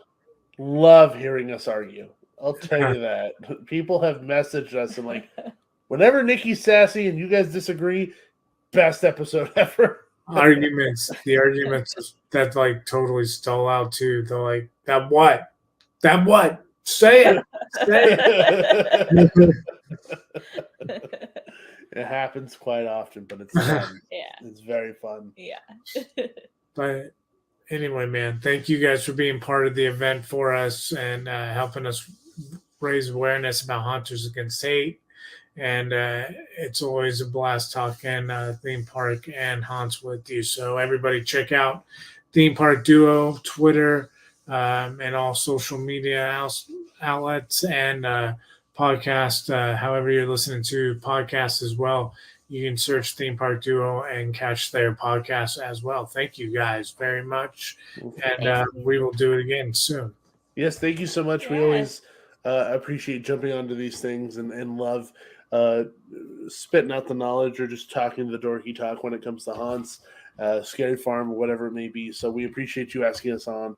love hearing us argue. I'll tell you that. People have messaged us and like, whenever Nikki's sassy and you guys disagree, best episode ever. The arguments that like totally stall out too. They're like, that what? Say it. It happens quite often, but it's fun. Yeah. It's very fun. Yeah. But anyway, man, thank you guys for being part of the event for us and helping us raise awareness about Haunters Against Hate. And it's always a blast talking theme park and haunts with you. So everybody check out Theme Park Duo, Twitter, and all social media outlets, and podcast. However you're listening to podcasts as well, you can search Theme Park Duo and catch their podcast as well. Thank you guys very much. And we will do it again soon. Yes, thank you so much. Yes. We always appreciate jumping onto these things and love spitting out the knowledge or just talking the dorky talk when it comes to haunts, Scary Farm, or whatever it may be. So we appreciate you asking us on.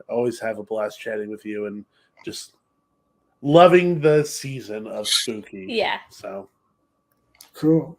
Always have a blast chatting with you and just loving the season of spooky. Yeah. So cool.